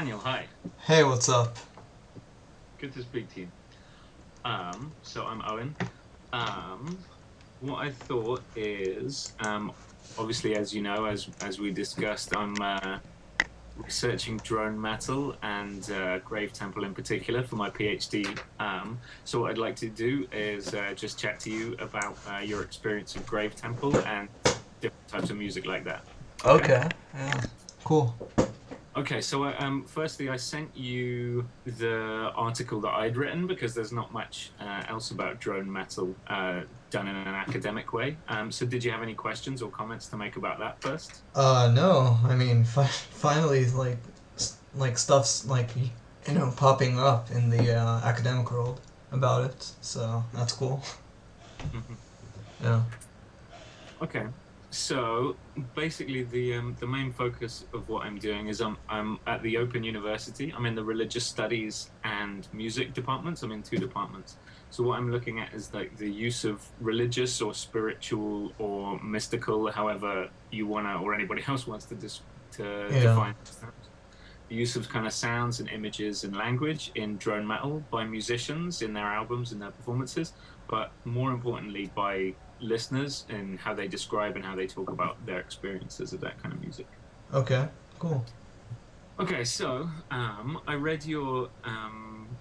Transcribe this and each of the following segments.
Daniel, hi. Hey, what's up? Good to speak to you. So I'm Owen. Um, what I thought is, obviously, as you know, as we discussed, I'm researching drone metal and Gravetemple in particular for my PhD. So what I'd like to do is just chat to you about your experience of Gravetemple and different types of music like that. Okay? Okay, yeah, cool. Okay, so firstly, I sent you the article that I'd written because there's not much else about drone metal done in an academic way. So did you have any questions or comments to make about that first? No, I mean, finally, like stuff's popping up in the academic world about it, so that's cool. Mhm. Yeah. Okay, so basically, the main focus of what I'm doing is I'm at the Open University. I'm in the religious studies and music departments. I'm in two departments. So what I'm looking at is like the use of religious or spiritual or mystical, however you wanna or anybody else wants to Yeah. define those terms. The use of kind of sounds and images and language in drone metal by musicians in their albums and their performances, but more importantly by listeners and how they describe and how they talk about their experiences of that kind of music. Okay. Cool. Okay, so I read your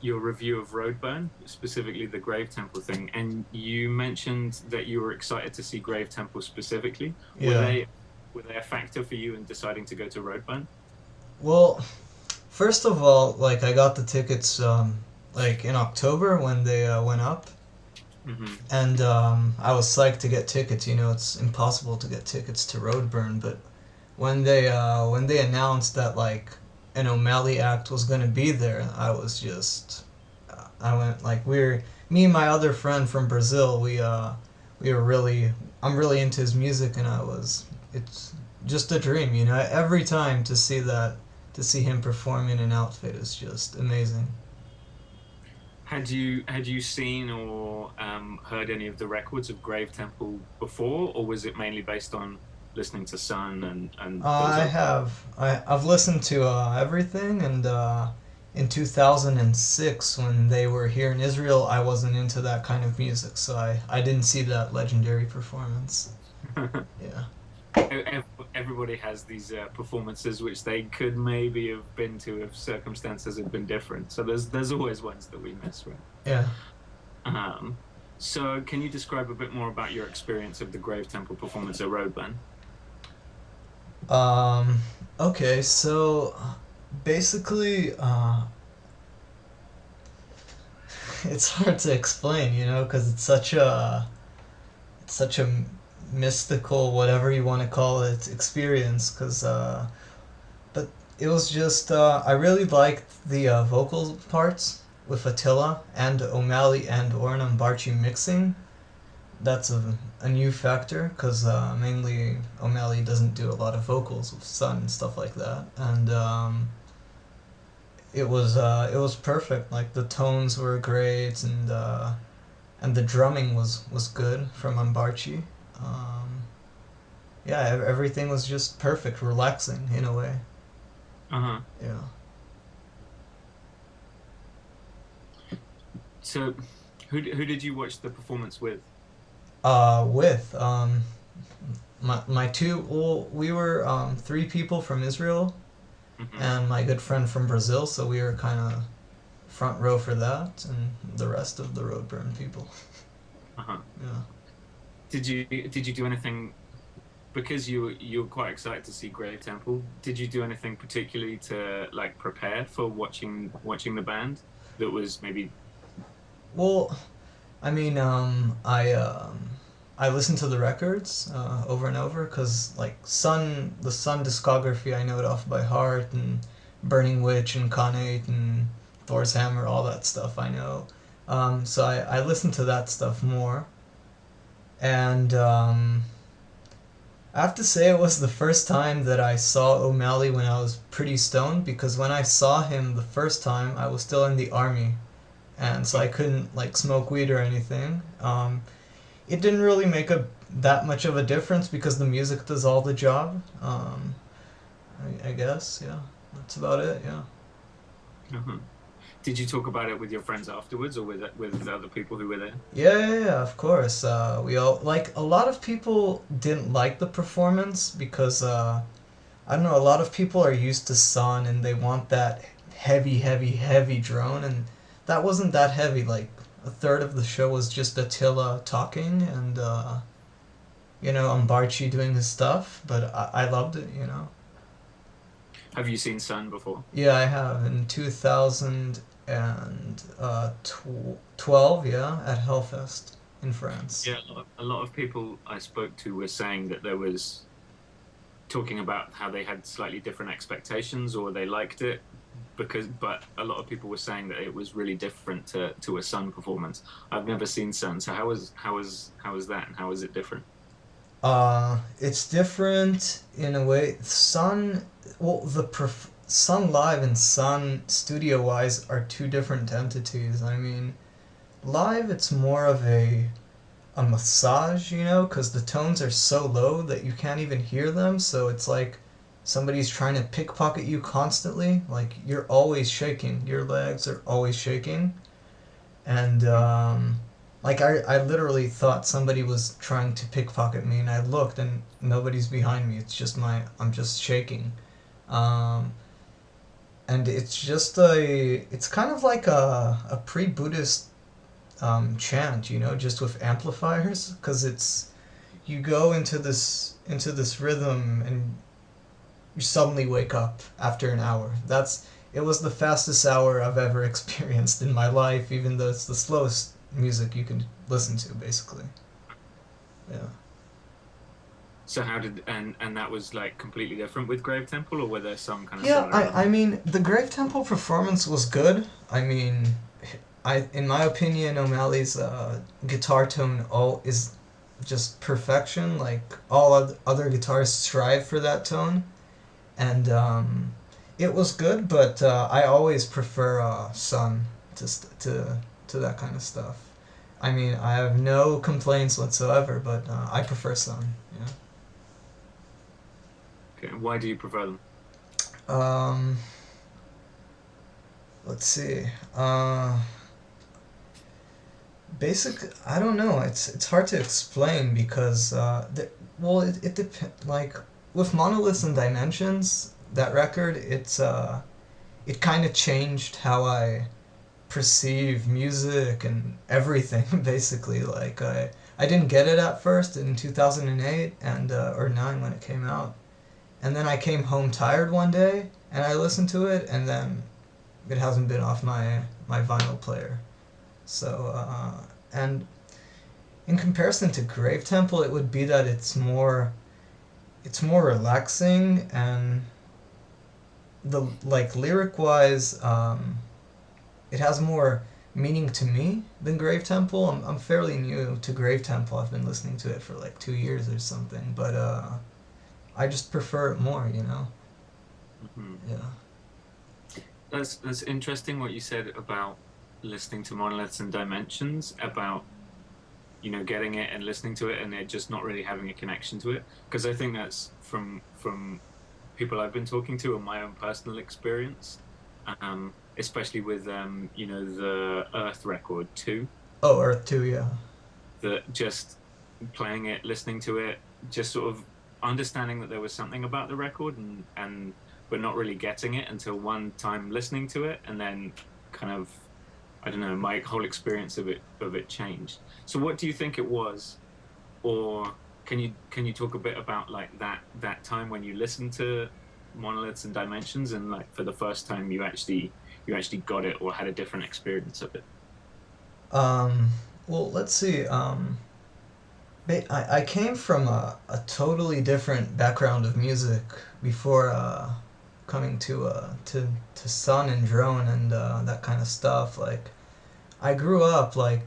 review of Roadburn, specifically the Grave Temple thing, and you mentioned that you were excited to see Grave Temple specifically. Were Yeah. they a factor for you in deciding to go to Roadburn? Well, first of all, like I got the tickets like in October when they went up, Hmm. and I was psyched to get tickets. You know, it's impossible to get tickets to Roadburn, but when they announced that like an O'Malley act was gonna be there, I was just I went like we're me and my other friend from Brazil. We were really I'm really into his music, and it's just a dream. You know, every time to see him perform in an outfit is just amazing. Had you seen or heard any of the records of Grave Temple before, or was it mainly based on listening to Sun and those other? I've listened to everything, and in 2006 when they were here in Israel, I wasn't into that kind of music, so I didn't see that legendary performance. Yeah. Ev- Everybody has these performances which they could maybe have been to if circumstances had been different. So there's always ones that we miss, right? Yeah. Um, so can you describe a bit more about your experience of the Grave Temple performance at Roadburn? Um, okay, so basically, it's hard to explain, you know, because it's such a mystical, whatever you want to call it, experience. But it was just I really liked the vocal parts with Attila and O'Malley and Ornam Barchi mixing. That's a new factor because mainly O'Malley doesn't do a lot of vocals with Sun and stuff like that, and it was perfect. Like the tones were great, and the drumming was good from Ambarchi. Um, yeah, everything was just perfect, relaxing in a way. Uh-huh. Yeah. So who did you watch the performance with? With my two, well, we were three people from Israel Hmm. and my good friend from Brazil, so we were kind of front row for that, and the rest of the Roadburn people. Uh-huh. Yeah. Did you do anything because you were quite excited to see Grave Temple? Did you do anything particularly to like prepare for watching the band that was maybe? Well, I mean, I listened to the records over and over because like the Sun discography I know it off by heart, and Burning Witch and Khanate and Thor's Hammer, all that stuff I know. So I listened to that stuff more, and I have to say it was the first time that I saw O'Malley when I was pretty stoned, because when I saw him the first time I was still in the army, and so I couldn't like smoke weed or anything. It didn't really make a that much of a difference because the music does all the job. I guess, yeah, that's about it. Yeah. Uh-huh. Did you talk about it with your friends afterwards, or with other people who were there? Yeah, of course. We all like a lot of people didn't like the performance because I don't know. A lot of people are used to Sun and they want that heavy drone, and that wasn't that heavy. Like a third of the show was just Attila talking and Ambarchi doing his stuff. But I loved it. Have you seen Sun before? Yeah, I have in 2012. Yeah, at Hellfest in France. Yeah, a lot of people I spoke to were saying that there was talking about how they had slightly different expectations or they liked it but a lot of people were saying that it was really different to a Sun performance. I've never seen Sun, so how was that and how is it different? It's different in a way. Sun Live and Sun Studio wise are two different entities. I mean, live it's more of a massage, because the tones are so low that you can't even hear them. So it's like somebody's trying to pickpocket you constantly. Like you're always shaking. Your legs are always shaking, and like I literally thought somebody was trying to pickpocket me, and I looked and nobody's behind me. It's just I'm just shaking, um, and it's kind of like a pre-Buddhist chant, just with amplifiers, because it's you go into this rhythm and you suddenly wake up after an hour. It was the fastest hour I've ever experienced in my life, even though it's the slowest music you can listen to, basically. Yeah. So how did and that was like completely different with Gravetemple, or were there some kind of Yeah, similar I elements? mean, the Gravetemple performance was good. I mean, in my opinion, O'Malley's guitar tone all is just perfection. Like all other guitarists strive for that tone, and it was good. But I always prefer Sun to that kind of stuff. I mean, I have no complaints whatsoever, but I prefer Sun. Okay, why do you prefer them? Um, let's see. Uh, I don't know. It's hard to explain because well, it depends. Like with Monoliths and Dimensions, that record, it kind of changed how I perceive music and everything. Basically, like I didn't get it at first in 2008 and or nine when it came out, and then I came home tired one day and I listened to it, and then it hasn't been off my vinyl player. So and in comparison to Gravetemple, it would be that it's more relaxing, and the like lyric wise, it has more meaning to me than Gravetemple. I'm fairly new to Gravetemple. I've been listening to it for like 2 years or something, but I just prefer it more. Hmm. Yeah. That's interesting what you said about listening to Monoliths and Dimensions, about getting it and listening to it and it just not really having a connection to it, because I think that's from people I've been talking to and my own personal experience, especially with the Earth record too, Oh, Earth 2, yeah. that just playing it, listening to it, just sort of understanding that there was something about the record and but not really getting it until one time listening to it, and then kind of, I don't know, my whole experience of it changed. So what do you think it was, or can you talk a bit about like that time when you listened to Monoliths and Dimensions and like for the first time you actually got it or had a different experience of it? Um, well, let's see. I came from a totally different background of music before coming to Sun and Drone and that kind of stuff. Like, I grew up, like,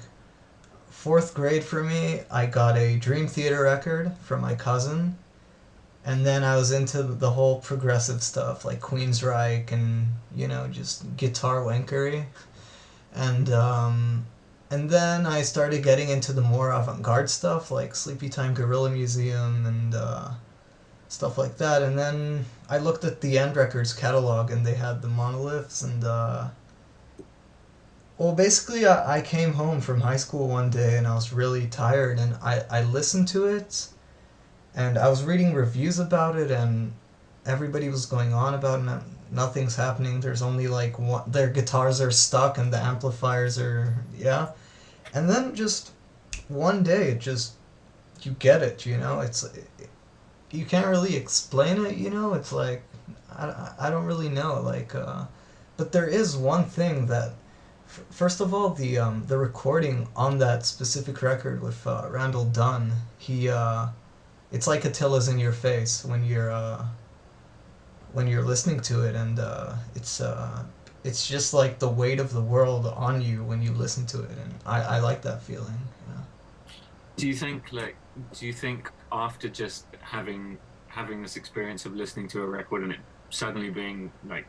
fourth grade for me, I got a Dream Theater record from my cousin, and then I was into the whole progressive stuff, like Queensryche and, just guitar wankery. And and then I started getting into the more avant-garde stuff like Sleepy Time Gorilla Museum and stuff like that. And then I looked at the End Records catalog, and they had the monoliths, and well, basically, I came home from high school one day, and I was really tired, and I listened to it, and I was reading reviews about it, and everybody was going on about it, and nothing's happening. There's only like one, their guitars are stuck, and the amplifiers are, yeah. And then just one day, it just, you get it, you know? You can't really explain it, you know? It's like, I don't really know, like, but there is one thing that, first of all, the recording on that specific record with Randall Dunn, it's like Attila's in your face when you're listening to it, and it's just like the weight of the world on you when you listen to it, and I like that feeling. Yeah. Do you think after just having this experience of listening to a record and it suddenly being like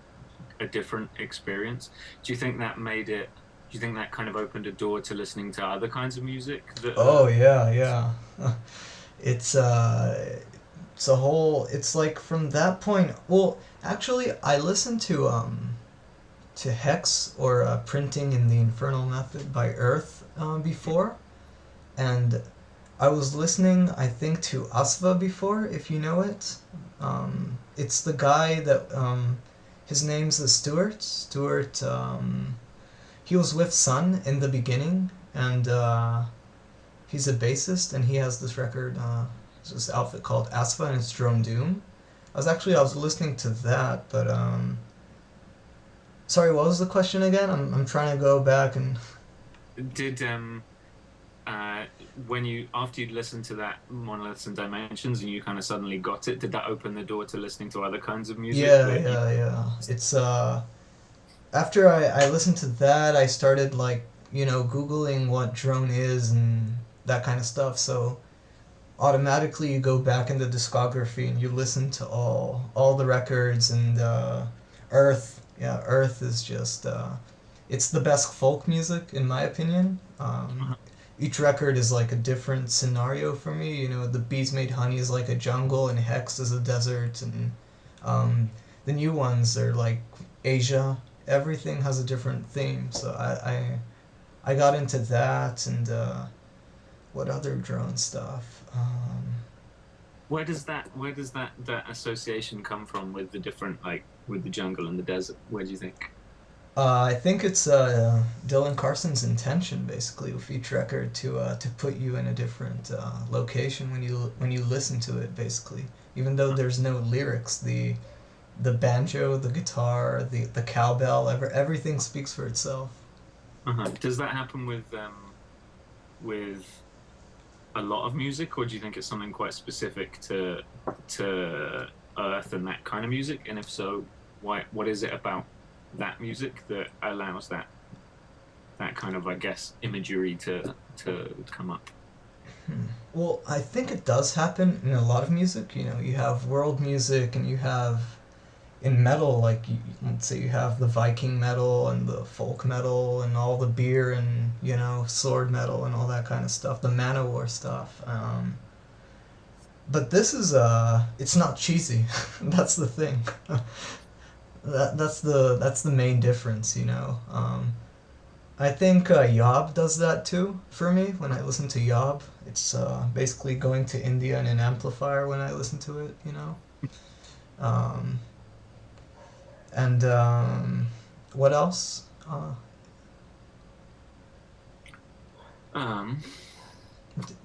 a different experience, do you think that made it? Do you think that kind of opened a door to listening to other kinds of music? Oh yeah, yeah. It's it's a whole. It's like from that point. Well, actually, I listened to Hex or Printing in the Infernal Method by Earth before, and I was listening, I think, to Asva before, if you know it. It's the guy that his name's the Stuart. Stuart. He was with Sun in the beginning, and he's a bassist, and he has this record, this outfit called Asva, and it's Drone Doom. I was listening to that, but sorry, what was the question again? I'm trying to go back and. Did when you after you'd listened to that Monoliths and Dimensions and you kind of suddenly got it, did that open the door to listening to other kinds of music? Yeah. It's after I listened to that, I started like, Googling what drone is and that kind of stuff. So automatically you go back in the discography and you listen to all the records, and Earth. Yeah, Earth is just it's the best folk music in my opinion. Each record is like a different scenario for me. The Bees Made Honey is like a jungle, and Hex is a desert, and the new ones are like Asia. Everything has a different theme, so I got into that, and what other drone stuff? Where does that association come from with the different, like with the jungle and the desert? Where do you think? I think it's Dylan Carson's intention, basically, with each record to put you in a different location when you listen to it, basically. Even though there's no lyrics, the banjo, the guitar, the cowbell, everything speaks for itself. Does that happen with a lot of music, or do you think it's something quite specific to Earth and that kind of music? And if so, what is it about that music that allows that kind of, I guess, imagery to come up? Well, I think it does happen in a lot of music. You have world music, and you have in metal, like let's say you have the Viking metal and the folk metal and all the beer and sword metal and all that kind of stuff, the Manowar stuff. But this is it's not cheesy. That's the thing. That's the main difference. I think Yob does that too for me when I listen to Yob. It's basically going to India in an amplifier when I listen to it. And what else?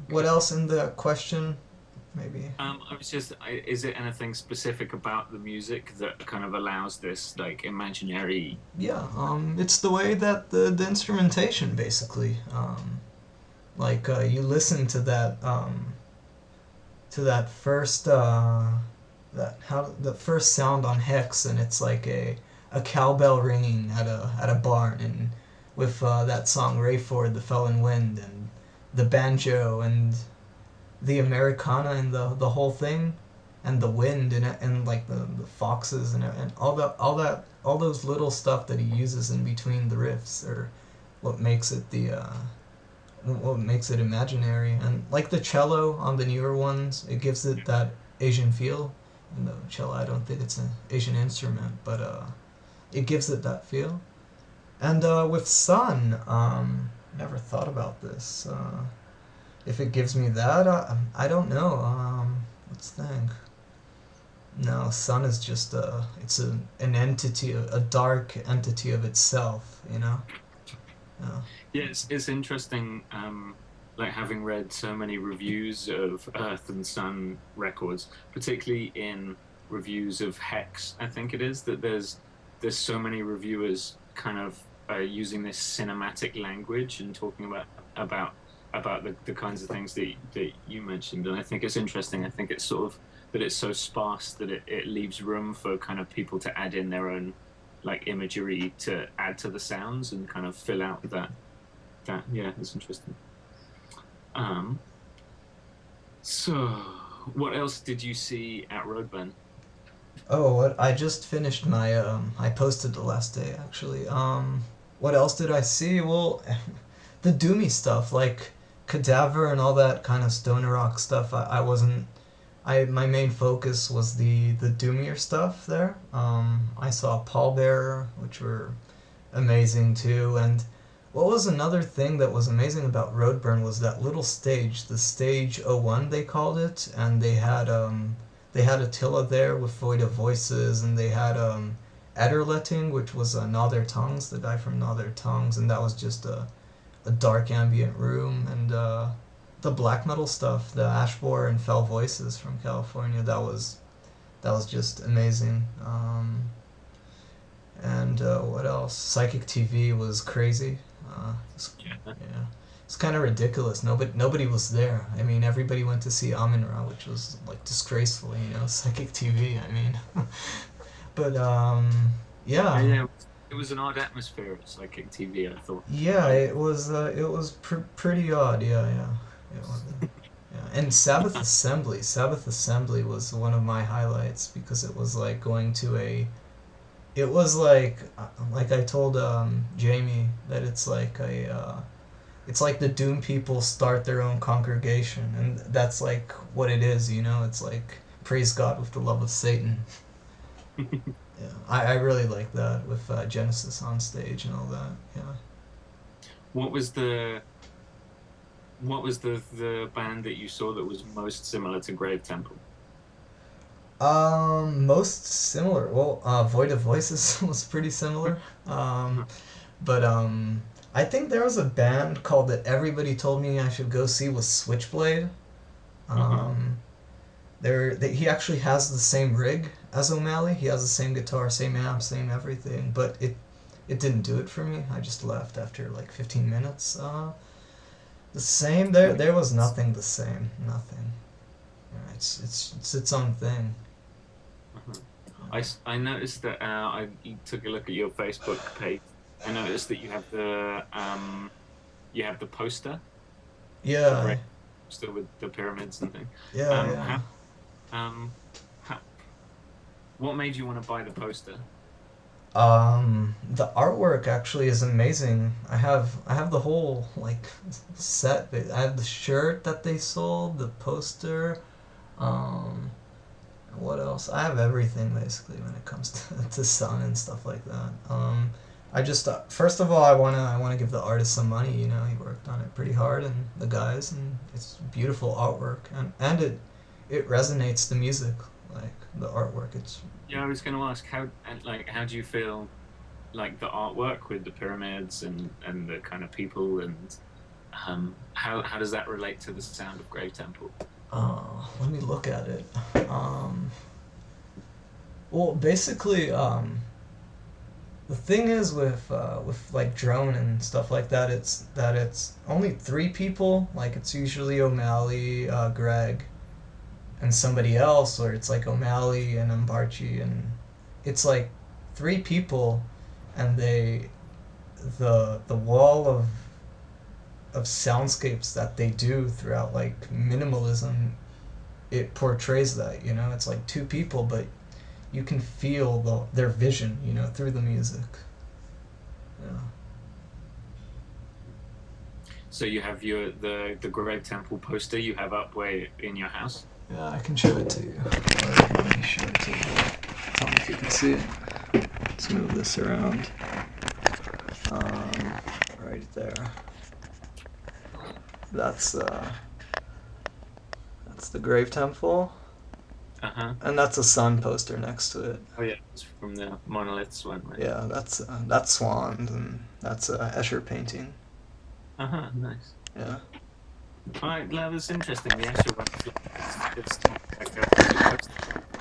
What else in the question? Maybe. I was just, is it anything specific about the music that kind of allows this like imaginary? Yeah. It's the way that the instrumentation basically. Like you listen to that first. The first sound on Hex, and it's like a cowbell ringing at a barn, and with that song Rayford, the Felon Wind, and the banjo and the Americana and the whole thing, and the wind and like the foxes and all those little stuff that he uses in between the riffs are what makes it what makes it imaginary. And like the cello on the newer ones, it gives it that Asian feel. And the cello, I don't think it's an Asian instrument, but it gives it that feel. And with sun, never thought about this. If it gives me that, I don't know. Let's think. No, sun is just it's an entity, a dark entity of itself. You know. Yeah. Yeah, it's interesting. Like having read so many reviews of Earth and Sun records, particularly in reviews of Hex, I think it is that there's so many reviewers kind of using this cinematic language and talking about about the kinds of things that you mentioned, and I think it's interesting. I think it's sort of that it's so sparse that it leaves room for kind of people to add in their own like imagery to add to the sounds and kind of fill out that yeah, it's interesting. Um, so what else did you see at Roadburn? Oh, what? I just finished my I posted the last day actually. What else did I see? Well, the doomy stuff like Cadaver and all that kind of stoner rock stuff. I wasn't. I My main focus was the doomier stuff there. I saw Pallbearer, which were amazing too. And what was another thing that was amazing about Roadburn was that little stage, the stage '01 they called it, and they had Attila there with Void of Voices, and they had Ederletting, which was Nother Tongues, the guy from Nother Tongues, and that was just a dark ambient room, and the black metal stuff, the Ashbore and Fell Voices from California, that was just amazing. And what else? Psychic TV was crazy. Yeah. Yeah, it's kind of ridiculous. Nobody was there. I mean, everybody went to see Amun Ra, which was like disgraceful. Psychic TV. I mean, but Yeah, yeah, yeah, it was an odd atmosphere at Psychic TV, I thought. yeah. It was pretty odd. Yeah, yeah. It was, yeah. And Sabbath Assembly was one of my highlights because it was like going to a. It was like I told Jamie that it's like the Doom people start their own congregation, and that's like what it is. It's like praise God with the love of Satan. Yeah, I really like that with Genesis on stage and all that. Yeah. What was the band that you saw that was most similar to Gravetemple? Most similar. Well, Void of Voices was pretty similar. Um, but I think there was a band called that everybody told me I should go see was Switchblade. Uh-huh. Um, he actually has the same rig as O'Malley. He has the same guitar, same amp, same everything. But it didn't do it for me. I just left after like 15 minutes. The same. There was nothing the same. Nothing. Yeah, it's its own thing. Uh-huh. I noticed that I took a look at your Facebook page. I noticed that you have the poster, the Yeah, great poster with the pyramids and thing. yeah, yeah. How um how, what made you want to buy the poster? The artwork actually is amazing. I have the whole like set. I have the shirt that they sold, the poster. Um, what else? I have everything basically when it comes to sun and stuff like that. I just first of all I wanna give the artist some money. He worked on it pretty hard, and the guys, and it's beautiful artwork, and it resonates the music, like the artwork. It's Yeah, I was going to ask how do you feel like the artwork with the pyramids and the kind of people and how does that relate to the sound of Gravetemple? let me look at it. Um, well, basically, the thing is with like drone and stuff like that, it's only three people. Like it's usually O'Malley, Greg, and somebody else, or it's like O'Malley and Umbarchi, and it's like three people, and the wall of soundscapes that they do throughout like minimalism, it portrays that. It's like two people, but you can feel their vision, through the music. Yeah. So you have the Gravetemple poster you have up way in your house. Yeah, I can show it to you. Let me show it to you. Tell me if you can see it. Let's move this around. Right there. That's the Gravetemple. And that's a sun poster next to it. Oh yeah, it's from the monoliths one, right? Yeah, that's swans, and that's a Escher painting. Nice. Yeah. Alright, well, that's interesting. The Escher one,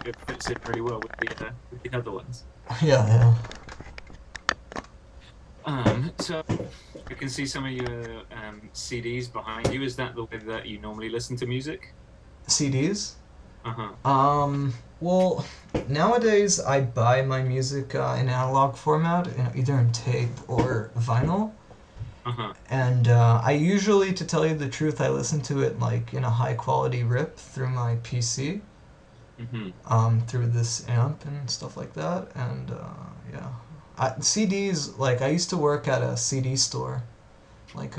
it fits in pretty well with the other ones. Yeah. So I can see some of your CDs behind you. Is that the way that you normally listen to music? CDs? Well, nowadays I buy my music in analog format, either in tape or vinyl. And I usually, to tell you the truth, I listen to it like in a high quality rip through my PC, through this amp and stuff like that. And yeah, CDs, like I used to work at a CD store, like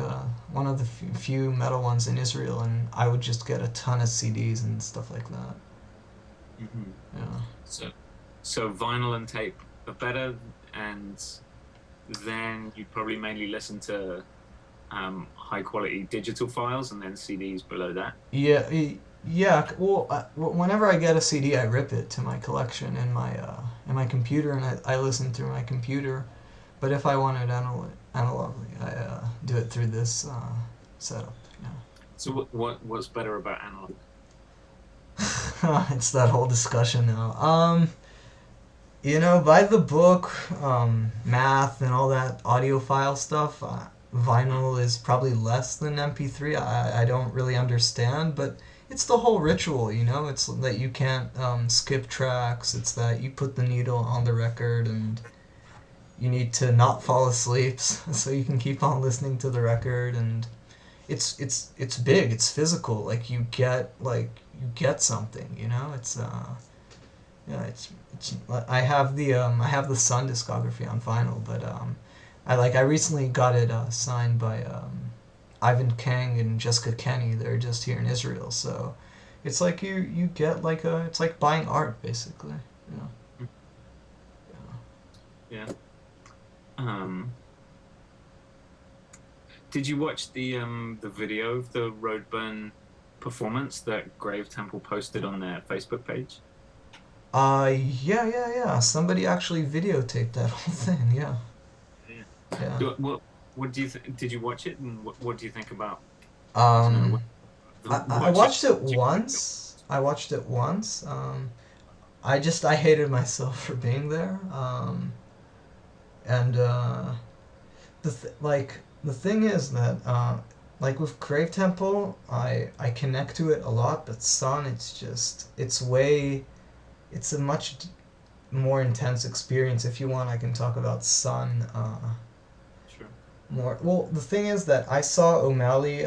one of the few metal ones in Israel, and I would just get a ton of CDs and stuff like that. Yeah. So vinyl and tape are better, and then you probably mainly listen to high quality digital files, and then CDs below that. Yeah. Well, whenever I get a CD, I rip it to my collection in my computer, and I listen through my computer. But if I want it analogically, I do it through this setup. Yeah. So what's better about analog? It's that whole discussion now. By the book, math and all that audiophile stuff, vinyl is probably less than MP3. I don't really understand, but it's the whole ritual, It's that you can't skip tracks. It's that you put the needle on the record, and you need to not fall asleep so you can keep on listening to the record, and it's big. It's physical. Like you get something. It's yeah. It's I have the Sun discography on vinyl, but I recently got it signed by Ivan Kang and Jessica Kenny. They're just here in Israel, so it's like you get it's like buying art basically. Yeah. Did you watch the video of the Roadburn performance that Gravetemple posted on their Facebook page? Yeah. Somebody actually videotaped that whole thing. Yeah. What do you think? Did you watch it, and what do you think about? I watched it once. I hated myself for being there. And the thing is that with Gravetemple, I connect to it a lot, but Sun, it's a much more intense experience. If you want, I can talk about Sun Sure. more. Well, the thing is that I saw O'Malley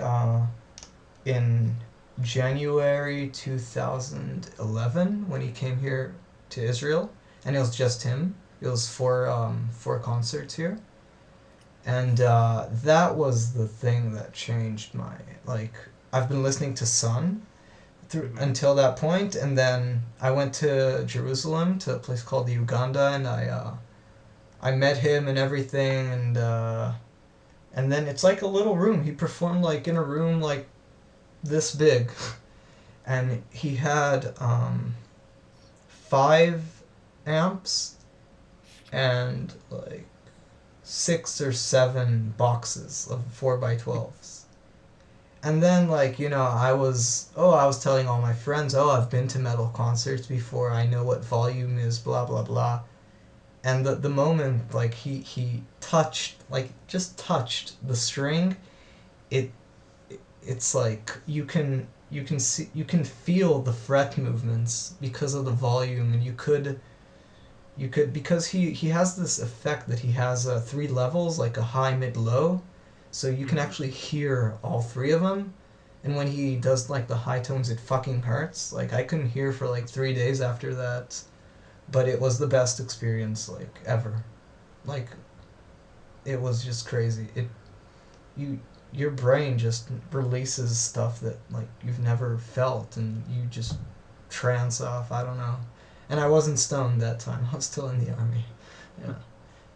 in January 2011 when he came here to Israel, and it was just him. It was four concerts here, and that was the thing that changed my I've been listening to Sun until that point, and then I went to Jerusalem to a place called the Uganda, and I met him and everything, and then it's like a little room. He performed in a room this big, and he had 5 amps and 6 or 7 boxes of 4x12s. And then I was telling all my friends, I've been to metal concerts before, I know what volume is, blah blah blah. And the moment he touched touched the string, it's like you can feel the fret movements because of the volume, and you could because he has this effect that he has 3 levels, like a high, mid, low, so you can actually hear all 3 of them. And when he does the high tones, it fucking hurts. I couldn't hear for 3 days after that, but it was the best experience ever. It was just crazy. Your brain just releases stuff that you've never felt, and you just trance off. I don't know. and I wasn't stoned that time. I was still in the army. Yeah,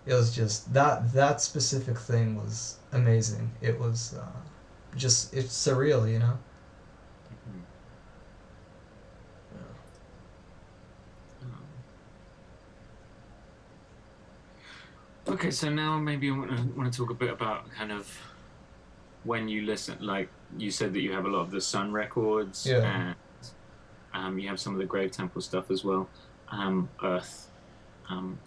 it was just that specific thing was amazing. It was just it's surreal, you know. Mhm. Um, okay, so now maybe I want to talk a bit about kind of when you listen. Like you said that you have a lot of the Sun records, Yeah. and you have some of the Grave Temple stuff as well. Earth.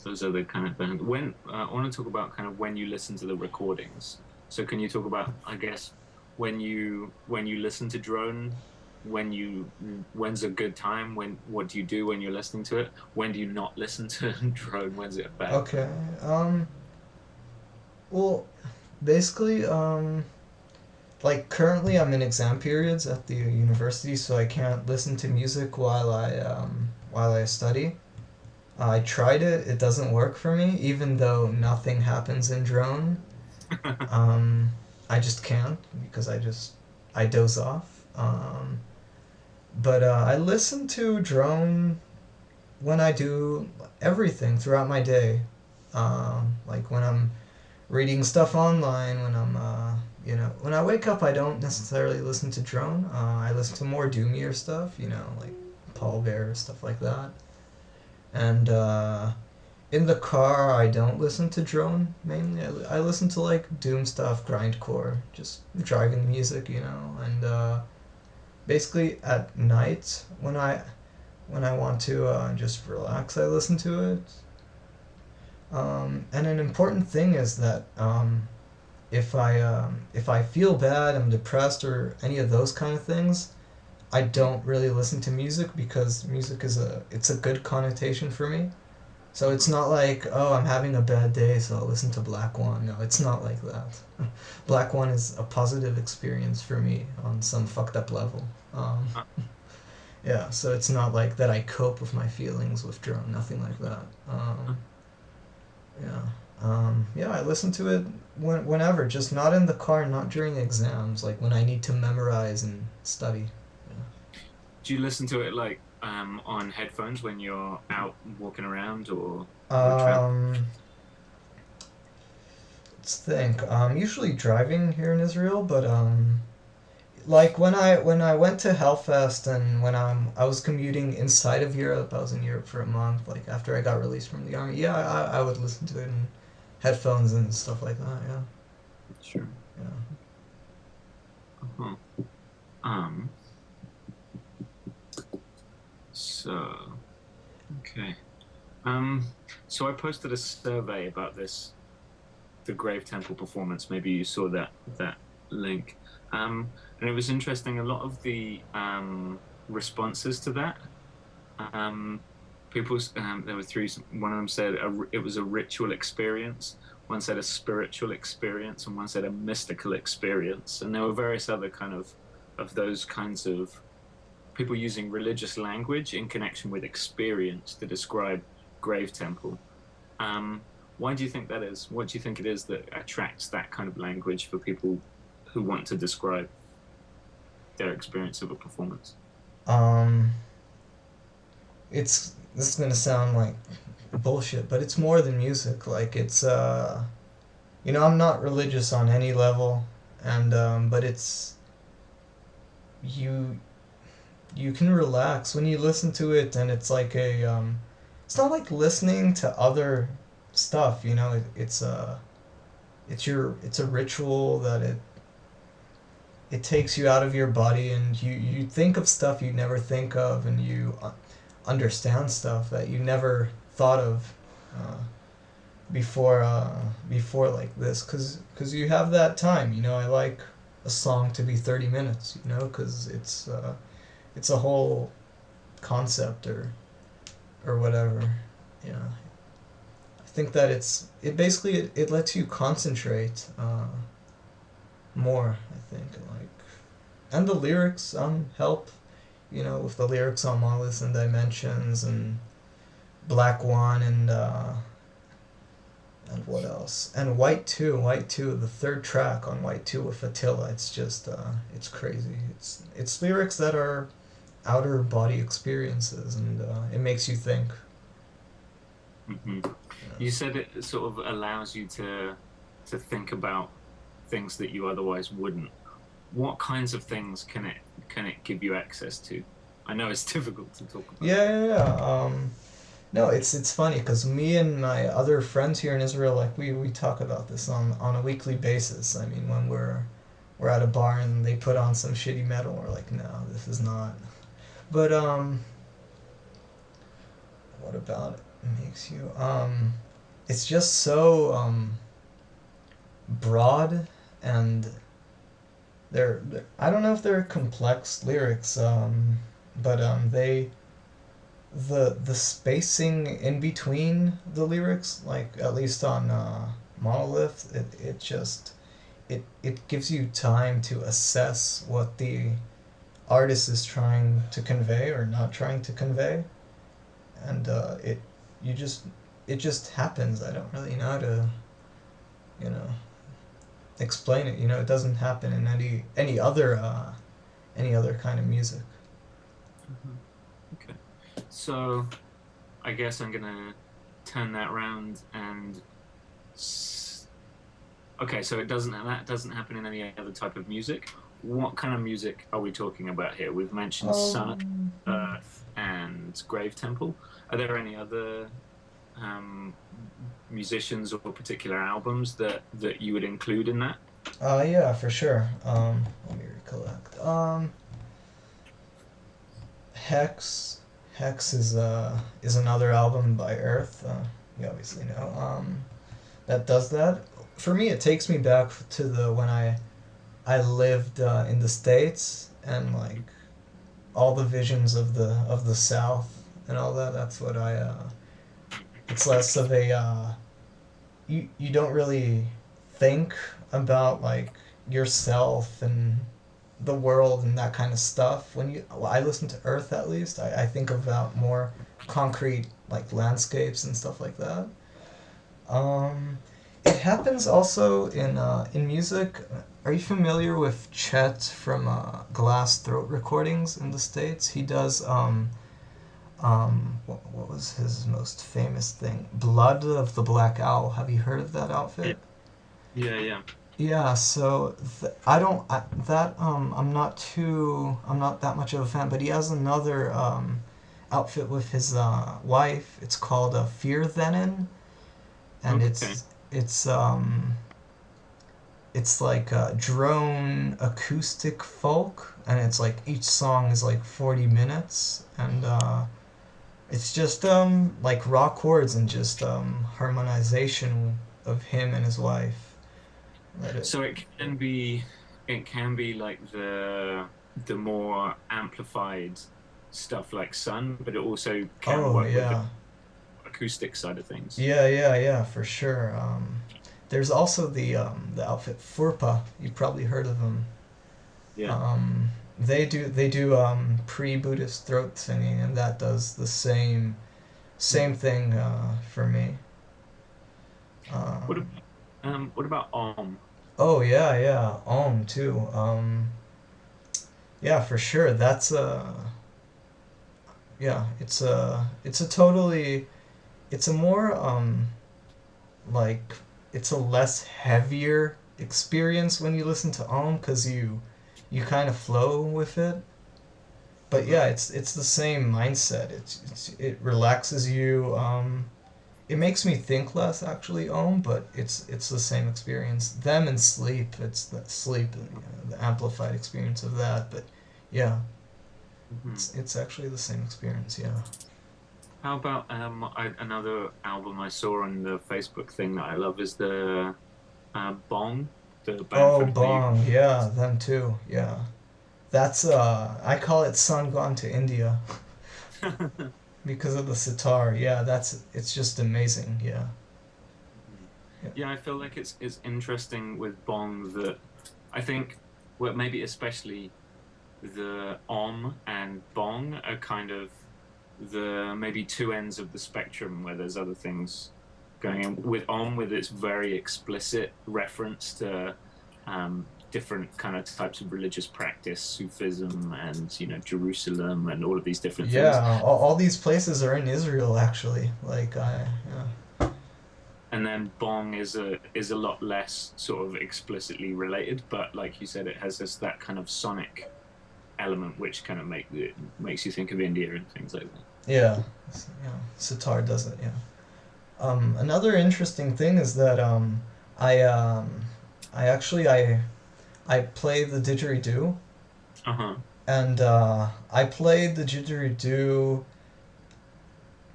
Those are the kind of band. When I want to talk about kind of when you listen to the recordings. So can you talk about, I guess, when you listen to Drone, when's a good time? What do you do when you're listening to it? When do you not listen to Drone? When's it a bad time? Okay. Well, basically, like currently I'm in exam periods at the university, so I can't listen to music while I study. I tried it; it doesn't work for me, even though nothing happens in drone. Um, I just can't because I doze off. But I listen to drone when I do everything throughout my day. Like when I'm reading stuff online, when I'm when I wake up, I don't necessarily listen to drone. I listen to more doomier stuff, like Paul Bear stuff like that. And in the car, I don't listen to drone mainly. I listen to like doom stuff, grindcore, just driving music, and basically at night when I want to just relax, I listen to it. And an important thing is that if I feel bad, I'm depressed, or any of those kind of things, I don't really listen to music because music it's a good connotation for me. So it's not like, oh, I'm having a bad day, so I'll listen to Black One. No, it's not like that. Black One is a positive experience for me on some fucked up level. Uh, Yeah, so it's not like that I cope with my feelings with drone, nothing like that. Yeah. Yeah, I listen to it whenever, just not in the car, not during exams, like when I need to memorize and study. do you listen to it like on headphones when you're out walking around or travel? Um, let's think. Usually driving here in Israel, but like when I went to Hellfest and when I was commuting inside of Europe, I was in Europe for a month. Like after I got released from the army, yeah, I would listen to it in headphones and stuff like that. Yeah, Sure. yeah. Uh-huh. Um. So okay. Um. So I posted a survey about this, the Grave Temple performance. Maybe you saw that link. And it was interesting. A lot of the responses to that. Um, there were three. One of them said it was a ritual experience. One said a spiritual experience, and one said a mystical experience. And there were various other of those kinds of people using religious language in connection with experience to describe Grave Temple. Um, why do you think that is? What do you think it is that attracts that kind of language for people who want to describe their experience of a performance? Um, this is gonna sound like bullshit, but it's more than music. Like I'm not religious on any level, and but you you can relax when you listen to it, and it's like it's not like listening to other stuff. It's a ritual that it takes you out of your body, and you think of stuff you never think of, and you understand stuff that you never thought of uh, before like this, cause you have that time. I like a song to be 30 minutes. Cause it's a whole concept or whatever. Yeah, I think that it basically it lets you concentrate more. I think like, and the lyrics help. With the lyrics on Monoliths and Dimensions and Black One and what else? And White 2, the third track on White 2 with Attila. It's just it's crazy. It's lyrics that are outer body experiences, and it makes you think. Hmm. Yeah. You said it sort of allows you to think about things that you otherwise wouldn't. What kinds of things can it give you access to? I know it's difficult to talk about. Yeah, yeah, yeah. No, it's funny because me and my other friends here in Israel, like we talk about this on a weekly basis. I mean, when we're at a bar and they put on some shitty metal, we're like, no, this is not. But what about it makes you it's just so broad, and they're I don't know if they're complex lyrics, but they the spacing in between the lyrics, like at least on Monolith, it just it gives you time to assess what the artist is trying to convey or not trying to convey, and it you just it just happens. I don't really know how to, you know, explain it. You know, it doesn't happen in any other kind of music. Hmm. Okay. So I guess I'm gonna turn that round and okay, so it doesn't that doesn't happen in any other type of music. What kind of music are we talking about here? We've mentioned Sun, Um, Earth, and Gravetemple. Are there any other um, musicians or particular albums that you would include in that? yeah, for sure. Let me recollect. Hex, Hex is another album by Earth. You obviously know. That does that. For me, it takes me back to the when I lived in the States, and like all the visions of the South and all that. That's what I. It's less of a you don't really think about like yourself and the world and that kind of stuff. When you well, I listen to Earth, at least I think about more concrete like landscapes and stuff like that. Um, it happens also in music. Are you familiar with Chet from Glass Throat Recordings in the States? He does what was his most famous thing? Blood of the Black Owl. Have you heard of that Yeah, outfit? yeah, yeah. Yeah, so I don't that I'm not that much of a fan, but he has another outfit with his wife. It's called Fear Venin, and Okay. it's like drone acoustic folk, and it's like each song is like 40 minutes, and it's just like raw chords and just harmonization of him and his wife. Let it. So it can be like the more amplified stuff like Sun, but it also can Oh work with the yeah. acoustic side of things. Yeah, yeah, yeah, for sure. There's also the outfit Furpa. You probably heard of them. Yeah. They do pre-Buddhist throat singing, and that does the same Hmm. thing for me. What Um, about what about Om? oh yeah, yeah, Om too. Yeah, for sure. That's yeah, it's a totally it's a more like it's a less heavier experience when you listen to Om, because you kind of flow with it. But Hmm. yeah, it's the same mindset. It relaxes you. It makes me think less actually, but it's the same experience. Them and sleep. It's the sleep, the amplified experience of that. But yeah, Hmm. it's actually the same experience. Yeah. How about another album I saw on the Facebook thing that I love is the Bong, the band Oh, from the UK. Bong. Yeah, them too. Yeah. That's I call it Sun Gone to India because of the sitar. Yeah, that's it's just amazing. Yeah. Mhm. Yeah. Yeah, I feel like it's interesting with Bong that I think well maybe especially the Om and Bong are kind of the maybe two ends of the spectrum where there's other things going in with Om with its very explicit reference to different kind of types of religious practice, Sufism and Jerusalem and all of these different things. Yeah, all these places are in Israel actually. Like I yeah. And then Bong is a lot less sort of explicitly related, but like you said, it has this that kind of sonic element which kind of makes you think of India and things like that. Yeah. Yeah. Sitar does it, yeah. Another interesting thing is that I I actually I play the didgeridoo, Uh-huh. and I played the didgeridoo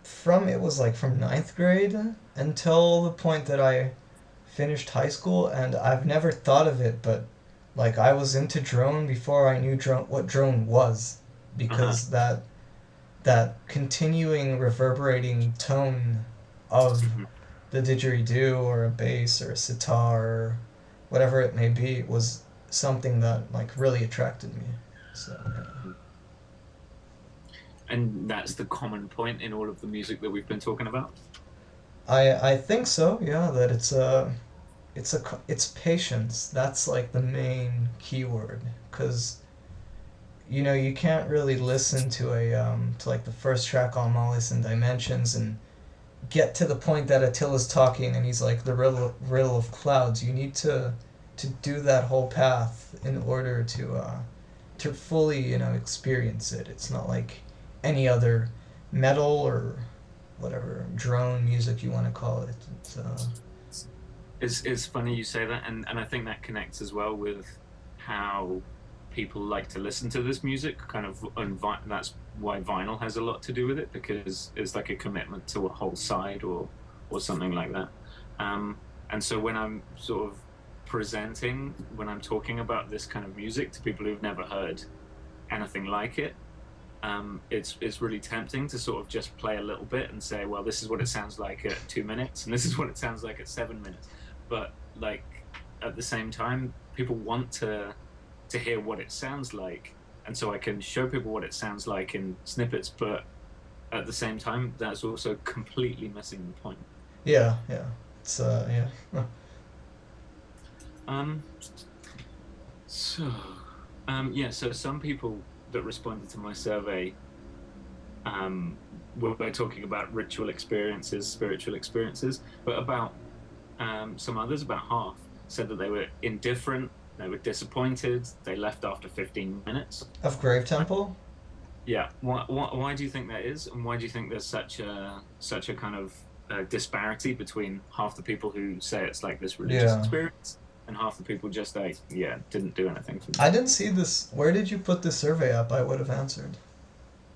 from it was like from ninth grade until the point that I finished high school, and I've never thought of it, but like I was into drone before I knew drone what drone was, Uh-huh. because that continuing reverberating tone of Hmm. the didgeridoo or a bass or a sitar or whatever it may be was something that like really attracted me. So yeah. And that's the common point in all of the music that we've been talking about. I think so. Yeah, that it's patience. That's like the main keyword, because you can't really listen to a to like the first track on Mollis and Dimensions and get to the point that Attila's talking and he's like the riddle of clouds. You need to do that whole path in order to fully experience it. It's not like any other metal or whatever drone music you want to call it. It's funny you say that, and I think that connects as well with how people like to listen to this music. Kind of, and that's why vinyl has a lot to do with it because it's like a commitment to a whole side or something like that. And so when I'm sort of when I'm talking about this kind of music to people who've never heard anything like it, it's really tempting to sort of just play a little bit and say, well, this is what it sounds like at 2 minutes, and this is what it sounds like at 7 minutes. But like at the same time, people want to hear what it sounds like, and so I can show people what it sounds like in snippets. But at the same time, that's also completely missing the point. Yeah, yeah. It's yeah. Um, so yeah, so some people that responded to my survey um, were talking about ritual experiences, spiritual experiences, but about some others, about half, said that they were indifferent, they were disappointed, they left after 15 minutes. Of Gravetemple? Yeah, why do you think that is, and why do you think there's such a kind of disparity between half the people who say it's like this religious Yeah. experience and half the people just like, yeah, didn't do anything for me? I didn't see this. Where did you put this survey up? I would have answered.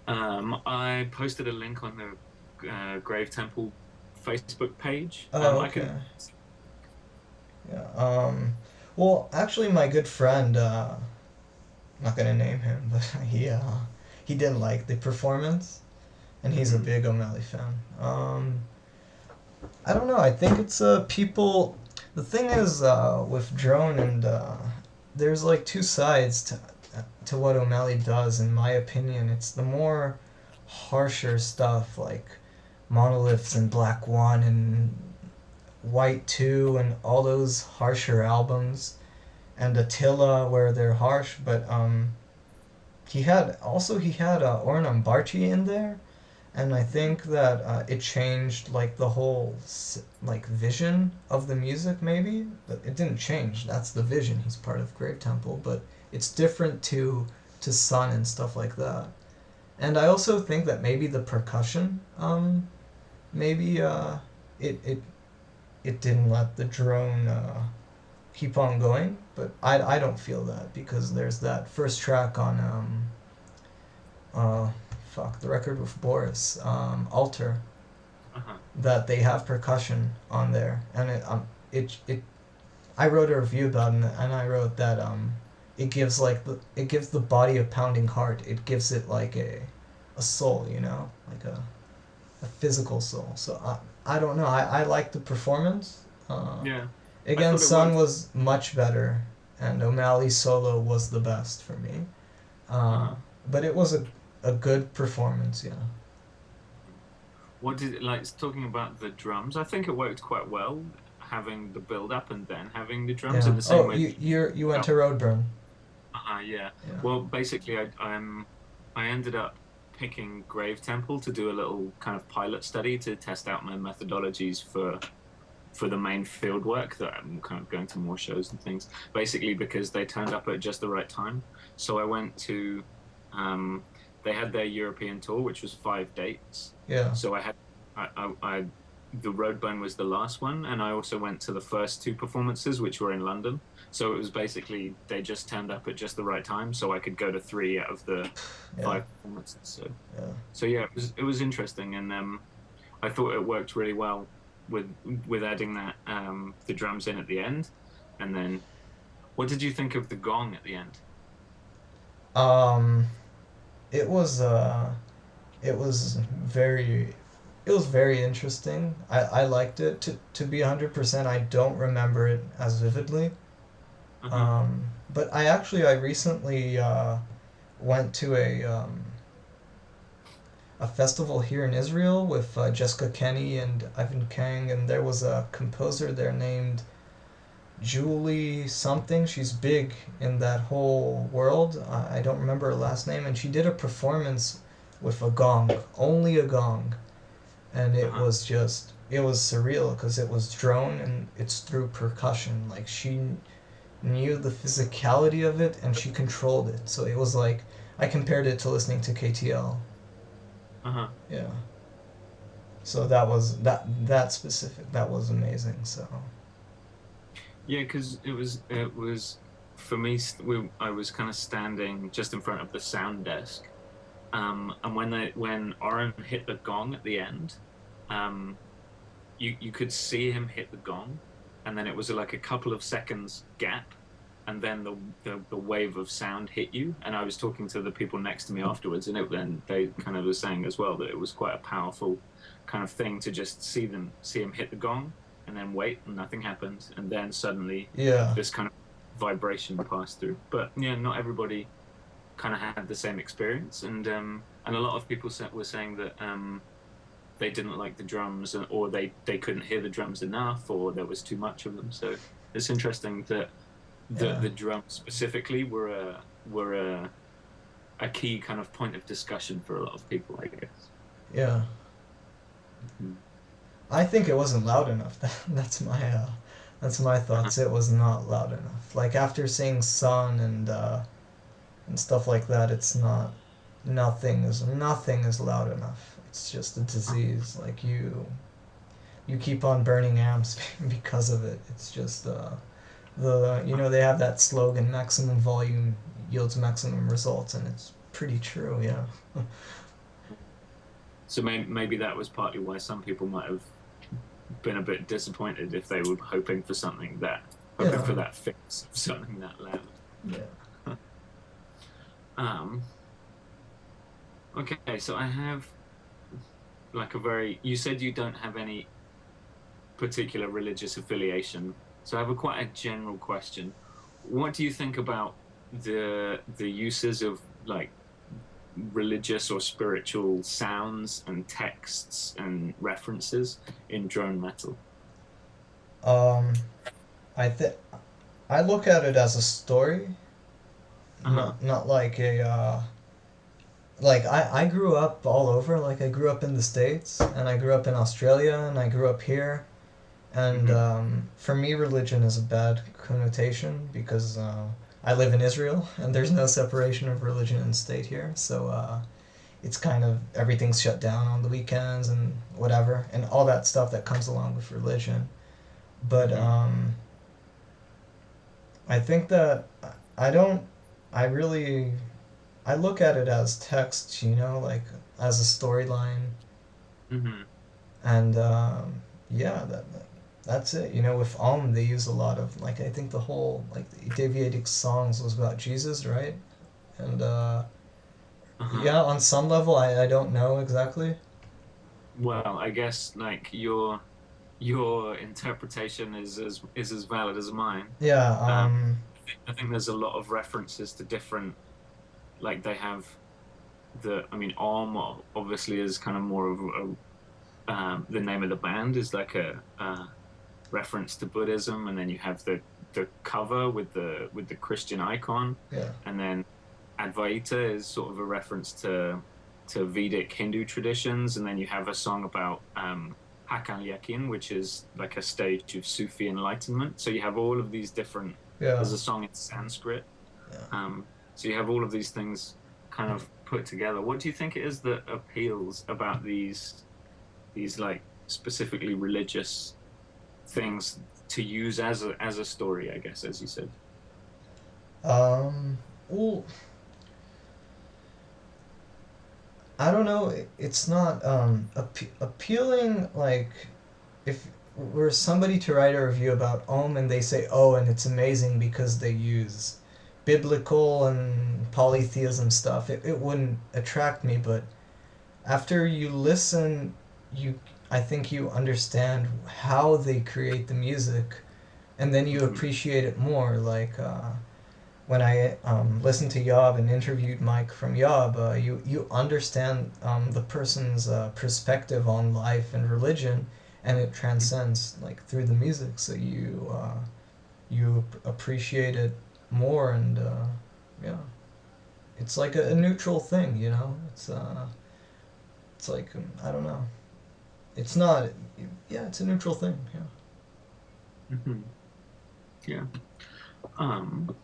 I posted a link on the Gravetemple Facebook page. Oh, I okay. can. Yeah. Well, actually, my good friend, I'm not gonna name him, but he didn't like the performance, and he's a Mhm. big O'Malley fan. I don't know. I think it's people. The thing is with drone and there's like two sides to what O'Malley does. In my opinion, it's the more harsher stuff like Monoliths and Black One and White Two and all those harsher albums, and Attila where they're harsh, but he had Ornam Barchi in there, and I think that it changed like the whole like vision of the music maybe, but it didn't change. That's the vision. He's part of Gravetemple, but it's different to Sun and stuff like that. And I also think that maybe the percussion, maybe it it didn't let the drone keep on going, but I don't feel that because there's that first track on uh the record with Boris, Alter, Uh-huh. that they have percussion on there, and it I wrote a review about it, and I wrote that it gives the body a pounding heart. It gives it like a soul, like a physical soul. So I don't know. I like the performance. Yeah, I Again, thought it Sun worked. was much better, and O'Malley's solo was the best for me. Uh, Uh-huh. but it was a good performance, yeah. What did it like talking about the drums? I think it worked quite well. having the build up and then having the drums in Yeah. the same Oh, way. you went to Roadburn. Yeah. Yeah. Well, basically, I ended up picking Gravetemple to do a little kind of pilot study to test out my methodologies for the main field work that I'm kind of going to more shows and things. Basically, because they turned up at just the right time. So I went to, um, they had their European tour, which was 5 dates. Yeah. So the Roadburn was the last one, and I also went to the first two performances, which were in London. So it was basically they just turned up at just the right time, so I could go to three out of the Yeah. five performances. Yeah. So yeah, it was interesting, and I thought it worked really well with adding that the drums in at the end, and then what did you think of the gong at the end? Um, it was it was very it was very interesting. I liked it. To be 100%, I don't remember it as vividly. Uh-huh. But I recently went to a festival here in Israel with Jessica Kenny and Ivan Kang, and there was a composer there named Julie something. She's big in that whole world. I don't remember her last name, and she did a performance with a gong, only a gong, and Uh-huh. it was surreal because it was drone and it's through percussion. Like she knew the physicality of it and she controlled it. So it was like I compared it to listening to KTL. Uh-huh. Yeah. So that specific that was amazing. So Yeah, because it was for me. I was kind of standing just in front of the sound desk, and when Oren hit the gong at the end, um, you could see him hit the gong, and then it was like a couple of seconds gap, and then the wave of sound hit you. And I was talking to the people next to me afterwards, and then they kind of were saying as well that it was quite a powerful kind of thing to just see him hit the gong, and then wait, and nothing happened, and then suddenly yeah, this kind of vibration passed through. But yeah, not everybody kind of had the same experience, and a lot of people were saying that they didn't like the drums, or they couldn't hear the drums enough, or there was too much of them. So it's interesting that yeah, the drums specifically were a key kind of point of discussion for a lot of people, I guess. yeah. Mhm. I think it wasn't loud enough. That's my Uh-huh. thoughts. It was not loud enough. Like after seeing Sun and stuff like that, it's not. Nothing is loud enough. It's just a disease. Like you keep on burning amps because of it. It's just they have that slogan, maximum volume yields maximum results, and it's pretty true. Yeah. So maybe that was partly why some people might have been a bit disappointed if they were hoping Yeah. for that fix of something that loud. Yeah. Um, okay, so I have like you said you don't have any particular religious affiliation. So I have quite a general question. What do you think about the uses of like religious or spiritual sounds and texts and references in drone metal? Um, I think I look at it as a story, Uh-huh. not like a like I grew up all over. Like I grew up in the States, and I grew up in Australia, and I grew up here. And Hmm. for me, religion is a bad connotation because I live in Israel, and there's no separation of religion and state here. So it's kind of everything's shut down on the weekends and whatever, and all that stuff that comes along with religion. But Hmm. I think that I don't. I really I look at it as text, like as a storyline, Hmm. and yeah, that's it. With they use a lot of like I think the whole like the Davidic songs was about Jesus, right? And Uh-huh. yeah, on some level, I don't know exactly. Well, I guess like your interpretation is as valid as mine. Yeah, Um, I think there's a lot of references to different, like they have I mean, Arm obviously is kind of more of the name of the band is like a reference to Buddhism, and then you have the cover with the Christian icon, Yeah. and then Advaita is sort of a reference to Vedic Hindu traditions, and then you have a song about Hakal Yakin, which is like a stage of Sufi enlightenment. So you have all of these different. Yeah. There's a song in Sanskrit. Yeah. So you have all of these things kind of put together. What do you think it is that appeals about these like specifically religious things to use as a story, I guess, as you said? Well, I don't know. It's not appealing. Like, if were somebody to write a review about Om and they say, "Oh, and it's amazing because they use biblical and polytheism stuff," it wouldn't attract me. But after you listen, you I think you understand how they create the music, and then you Hmm. appreciate it more. Like when I listened to Yob and interviewed Mike from Yob, you understand the person's perspective on life and religion, and it transcends like through the music. So you appreciate it more, and yeah, it's like a neutral thing, you know. It's like I don't know. It's not. Yeah, it's a neutral thing. Yeah. Hmm. Yeah. Um.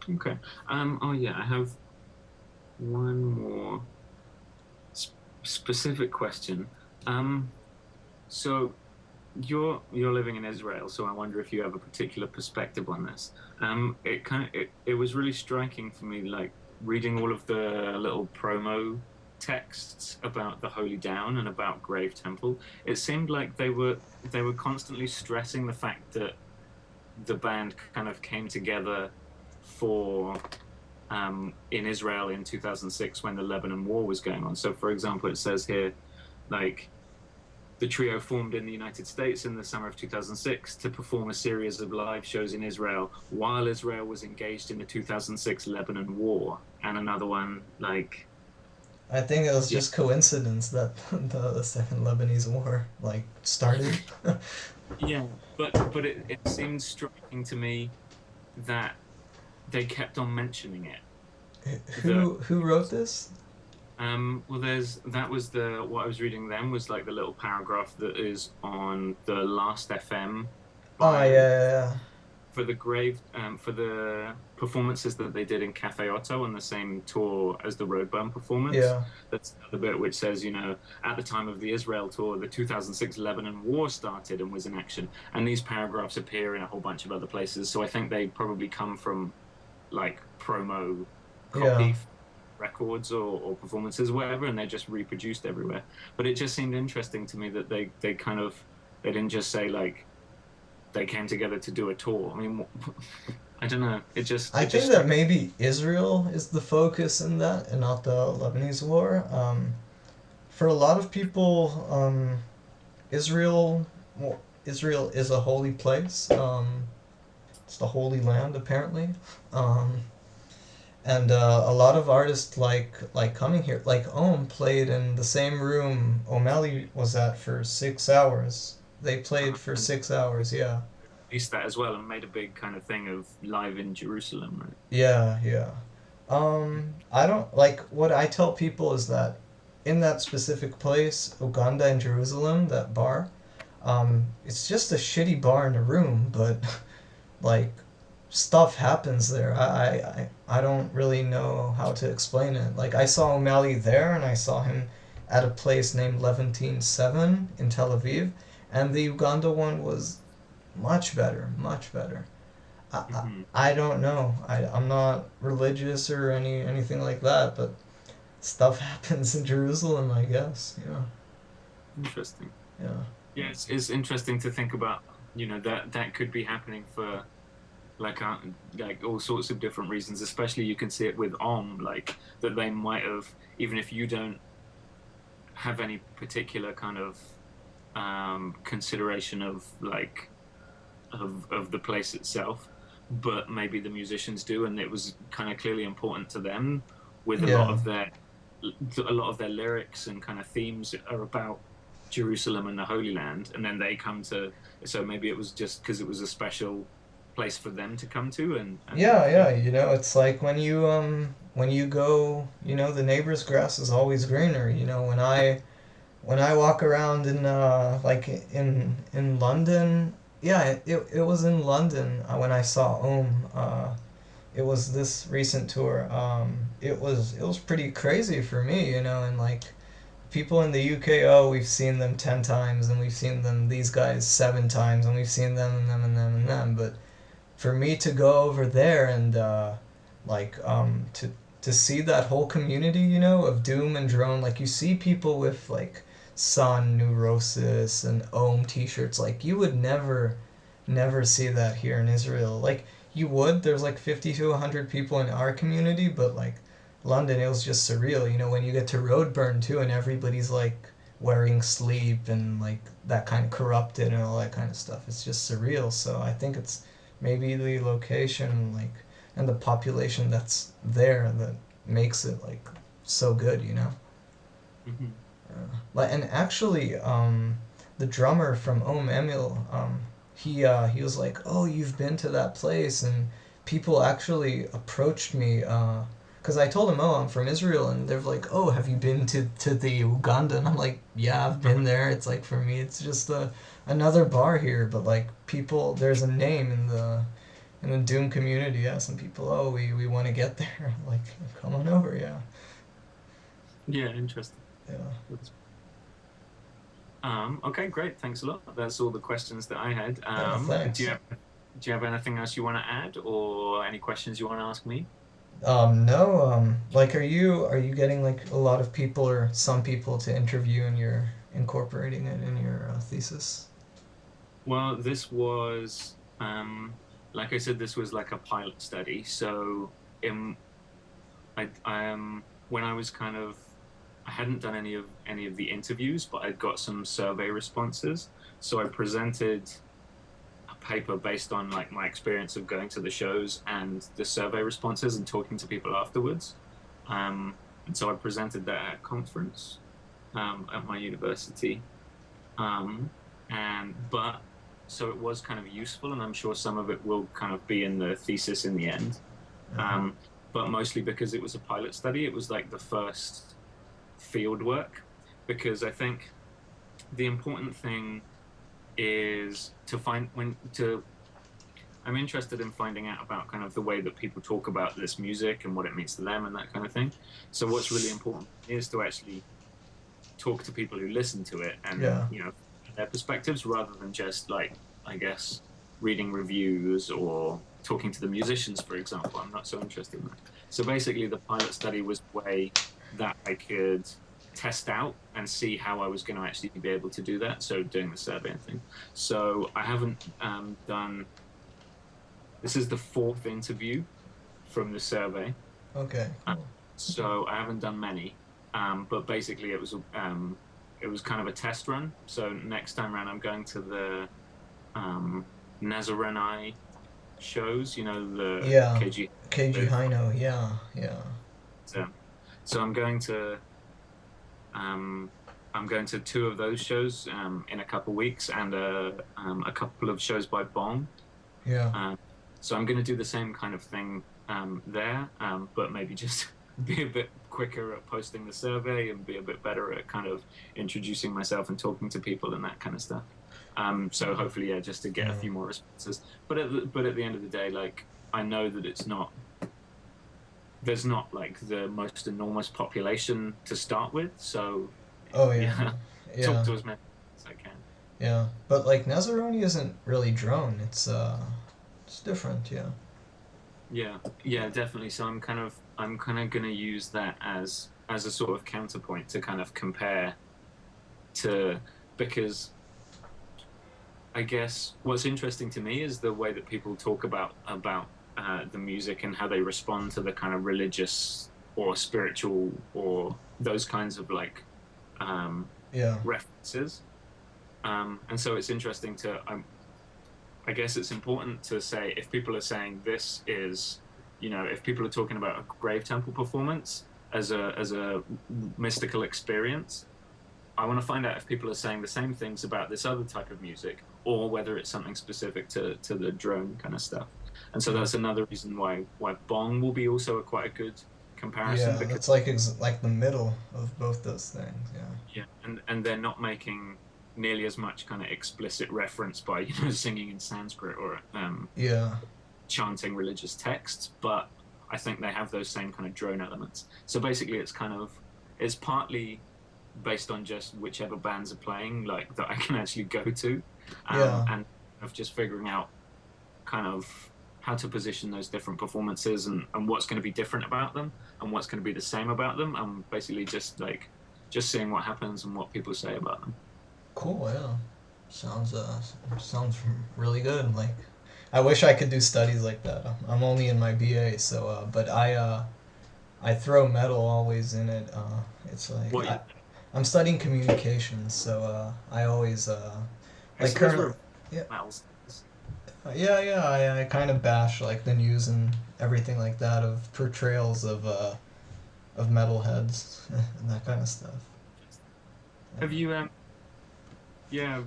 Okay. Oh yeah, I have one more specific question. Um. So you're living in Israel, so I wonder if you have a particular perspective on this. It was really striking for me, like reading all of the little promo texts about the Holy Down and about Gravetemple. It seemed like they were constantly stressing the fact that the band kind of came together for in Israel in 2006 when the Lebanon War was going on. So, for example, it says here, like the trio formed in the United States in the summer of 2006 to perform a series of live shows in Israel while Israel was engaged in the 2006 Lebanon War. And another one, like, I think it was yeah, just coincidence that the second Lebanese war like started. yeah. But it seemed striking to me that they kept on mentioning it. The Who wrote this? well, there's that was the what I was reading then was like the little paragraph that is on the Last FM Oh yeah, bio yeah, for the performances that they did in Cafe Otto on the same tour as the Roadburn performance. yeah. That's the bit which says, at the time of the Israel tour, the 2006 Lebanon War started and was in action. And these paragraphs appear in a whole bunch of other places. So I think they probably come from like promo Yeah, copy records or performances, or whatever, and they're just reproduced everywhere. But it just seemed interesting to me that they kind of they didn't just say like they came together to do a tour. I mean, I don't know. I It just think that struck. maybe Israel is the focus in that, and not the Lebanese war. For a lot of people, Israel, well, Israel is a holy place. It's the Holy Land, apparently. Um, and a lot of artists like coming here. Like Ohm played in the same room O'Malley was at for 6 hours. They played for And 6 hours. Yeah, released that as well and made a big kind of thing of live in Jerusalem, right? yeah, yeah. I don't like what I tell people is that in that specific place, Uganda in Jerusalem, that bar, it's just a shitty bar in a room, but like stuff happens there. I don't really know how to explain it. Like I saw O'Malley there, and I saw him at a place named Levantine Seven in Tel Aviv, and the Uganda one was much better, much better. I, I, Hmm. I don't know. I'm not religious or anything like that, but stuff happens in Jerusalem, I guess. Yeah, Interesting. yeah, Yeah, it's interesting to think about. That could be happening for like like all sorts of different reasons. Especially you can see it with Om, like that they might have, even if you don't have any particular kind of consideration of like of the place itself, but maybe the musicians do, and it was kind of clearly important to them with yeah, a lot of their lyrics and kind of themes are about Jerusalem and the Holy Land, and then they come to. So maybe it was just because it was a special place for them to come to, and Yeah, yeah. yeah, it's like when you go, the neighbor's grass is always greener. When I walk around in like in London, yeah, it was in London when I saw it was this recent tour. It was pretty crazy for me, and like people in the UK, oh, we've seen them 10 times and we've seen them these guys 7 times and we've seen them and them and them and them, but for me to go over there and like to see that whole community, of doom and drone, like you see people with like sun neurosis and ohm t-shirts, like you would never see that here in Israel. Like you would, there's like 50 to 100 people in our community, but like London, it was just surreal, when you get to Roadburn too and everybody's like wearing sleep and like that kind of corrupted and all that kind of stuff. It's just surreal. So I think it's maybe the location, like, and the population that's there that makes it like so good. Hmm. Like, and actually, the drummer from Om Emil, he was like, "Oh, you've been to that place," and people actually approached me, because I told them, "Oh, I'm from Israel," and they're like, "Oh, have you been to the Uganda?" And I'm like, "Yeah, I've been there." It's like for me, it's just another bar here, but like people, there's a name in the Doom community. Yeah, some people, oh, we want to get there. Like, come on over, yeah, Yeah, interesting. yeah. Okay, great. Thanks a lot. That's all the questions that I had. Yeah, Do you thanks. have anything else you want to add, or any questions you want to ask me? No, like, are you getting like a lot of people or some people to interview and you're incorporating it in your thesis? Well, this was, like I said, this was like a pilot study. So, when I was kind of, I hadn't done any of the interviews, but I got some survey responses. So I presented a paper based on like my experience of going to the shows and the survey responses and talking to people afterwards. And so I presented that at a conference at my university. Um, and but so it was kind of useful, and I'm sure some of it will kind of be in the thesis in the end. Uh-huh. Um, but mostly because it was a pilot study, it was like the first field work. Because I think the important thing is to find when to I'm interested in finding out about kind of the way that people talk about this music and what it means to them and that kind of thing. So what's really important is to actually talk to people who listen to it and Yeah. their perspectives rather than just like, I guess, reading reviews or talking to the musicians, for example. I'm not so interested in that. So basically the pilot study was a way that I could test out and see how I was going to actually be able to do that, so doing the survey and thing. So I haven't done this is the fourth interview from the survey. Okay. Uh, Cool. so I haven't done many, but basically it was kind of a test run. So next time around, I'm going to the um, Nazarene shows. The Yeah. KG. KG With Hino. Yeah. Yeah. um, so um, I'm going to two of those shows in a couple of weeks, and a couple of shows by Bong. Yeah. Um, so I'm going to do the same kind of thing there, but maybe just be a bit quicker at posting the survey and be a bit better at kind of introducing myself and talking to people and that kind of stuff. So hopefully, yeah, just to get a Yeah. few more responses. But at the end of the day, like I know that there's not like the most enormous population to start with, so Oh yeah. yeah, talk Yeah. to as many as I can. Yeah. But like Nazaroni isn't really drone. It's different. Yeah. Yeah, yeah, definitely. So I'm kind of gonna use that as a sort of counterpoint to kind of compare to because I guess what's interesting to me is the way that people talk about the music and how they respond to the kind of religious or spiritual or those kinds of like um, Yeah. references. And so it's interesting I guess it's important to say if people are saying this is, if people are talking about a Gravetemple performance as a mystical experience, I want to find out if people are saying the same things about this other type of music, or whether it's something specific to the drone kind of stuff. And so Yeah. that's another reason why bong will be also quite a good comparison, Yeah, because that's like like the middle of both those things. Yeah. yeah, and they're not making nearly as much kind of explicit reference by singing in Sanskrit or Yeah. chanting religious texts, but I think they have those same kind of drone elements. So basically, it's partly based on just whichever bands are playing, like that I can actually go to, Yeah. and of just figuring out kind of how to position those different performances and what's going to be different about them and what's going to be the same about them, and basically just seeing what happens and what people say about them. Cool. Yeah. Sounds sounds really good. Like, I wish I could do studies like that. I'm only in my BA, so but I throw metal always in it. It's like What you, I'm studying communications, so I always I like suppose we're current. Yeah. metals. Yeah. I kind of bash like the news and everything like that of portrayals of metalheads and that kind of stuff. Have you yeah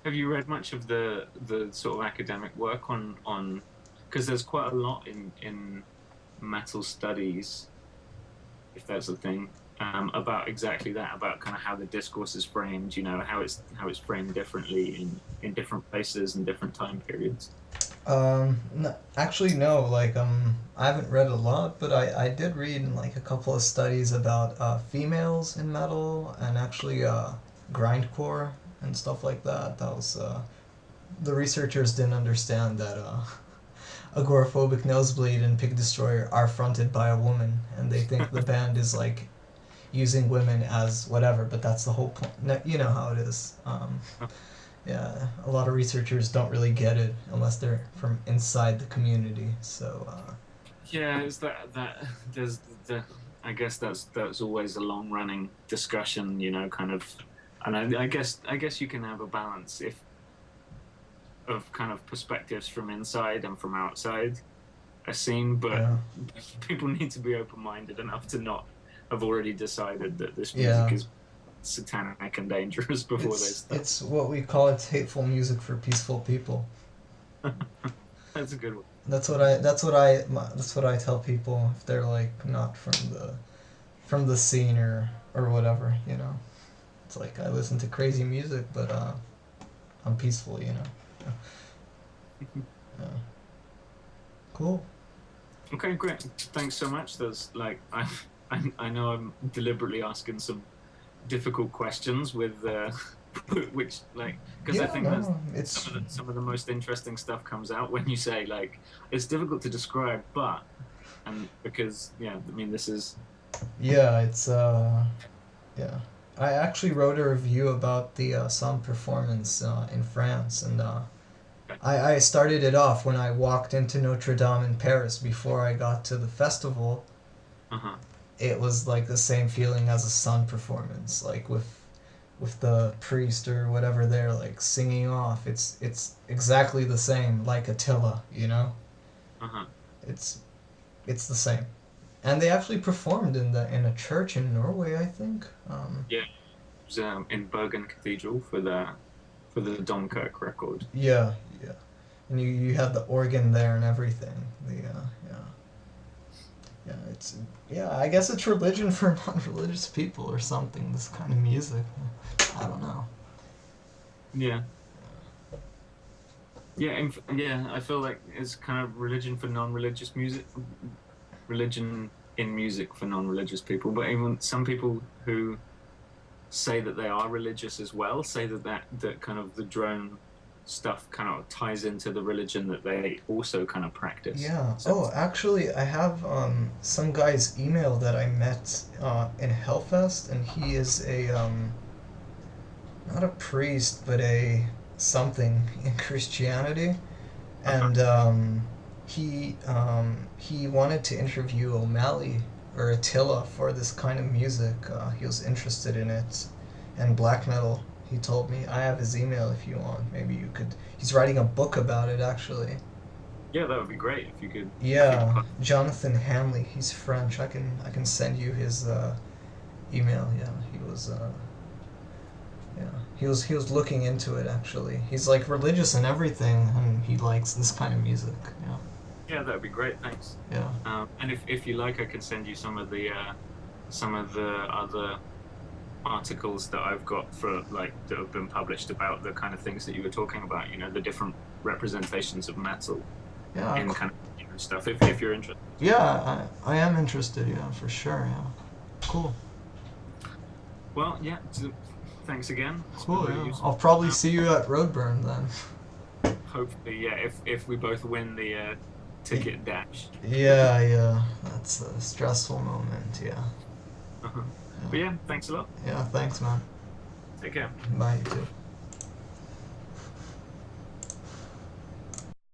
have you read much of the sort of academic work on because there's quite a lot in metal studies, if that's a thing, about exactly that, about kind of how the discourse is framed, how it's framed differently in different places and different time periods. Actually, no. Like, I haven't read a lot, but I did read like a couple of studies about females in metal and actually grindcore and stuff like that. That was the researchers didn't understand that Agoraphobic Nosebleed and Pig Destroyer are fronted by a woman, and they think the band is like using women as whatever, but that's the whole point. You know how it is. Yeah, a lot of researchers don't really get it unless they're from inside the community. So, Yeah, is that there's the I guess that's always a long running discussion, kind of, and I guess you can have a balance if of kind of perspectives from inside and from outside a scene, but yeah, people need to be open minded enough to not have already decided that this music yeah. is satanic and dangerous before they start. It's what we call it's hateful music for peaceful people. That's a good one. That's what I tell people if they're like not from the scene or whatever. You know, it's like I listen to crazy music, but I'm peaceful. You know. Yeah. Cool. Okay, great. Thanks so much. There's like I know I'm deliberately asking some difficult questions with which like because I Yeah, think that's no, it's some of the most interesting stuff comes out when you say like it's difficult to describe, but and because yeah, I mean this is yeah, it's yeah. I actually wrote a review about the sound performance in France, and I started it off when I walked into Notre Dame in Paris before I got to the festival. uh-huh. It was like the same feeling as a sun performance, like with the priest or whatever there like singing off. It's exactly the same, like Attila, you know. Uh-huh. It's it's the same, and they actually performed in a church in Norway, I think. Yeah, it was in Bergen Cathedral for the Dunkirk record. Yeah, yeah, and you had the organ there and everything. The yeah. Yeah, it's yeah. I guess it's religion for non-religious people or something. This kind of music. I don't know. Yeah. Yeah, yeah, I feel like it's kind of religion for non-religious music, religion in music for non-religious people. But even some people who say that they are religious as well say that kind of the drone stuff kind of ties into the religion that they also kind of practice. Yeah. So Oh, actually, I have some guy's email that I met in Hellfest, and he is a not a priest, but a something in Christianity, uh-huh. and he wanted to interview O'Malley or Attila for this kind of music. He was interested in it, and black metal. He told me I have his email if you want. Maybe you could. He's writing a book about it actually. Yeah, that would be great if you could. If you Yeah, could. Jonathan Hanley. He's French. I can send you his email. Yeah, was yeah, he was looking into it actually. He's like religious and everything, and he likes this kind of music. Yeah. Yeah, that would be great. Thanks. Yeah. And if you like, I can send you some of the other articles that I've got for like that have been published about the kind of things that you were talking about. You know, the different representations of metal Yeah. in kind of stuff. If you're interested. Yeah, I am interested. Yeah, for sure. Yeah. Cool. Well, yeah. Thanks again. It's been Cool. really Yeah. useful. I'll probably see you at Roadburn then. Hopefully, yeah. If we both win the ticket dash. Yeah, yeah. That's a stressful moment. Yeah. But yeah, thanks a lot. Yeah. Thanks, man. Take care. Bye. You too.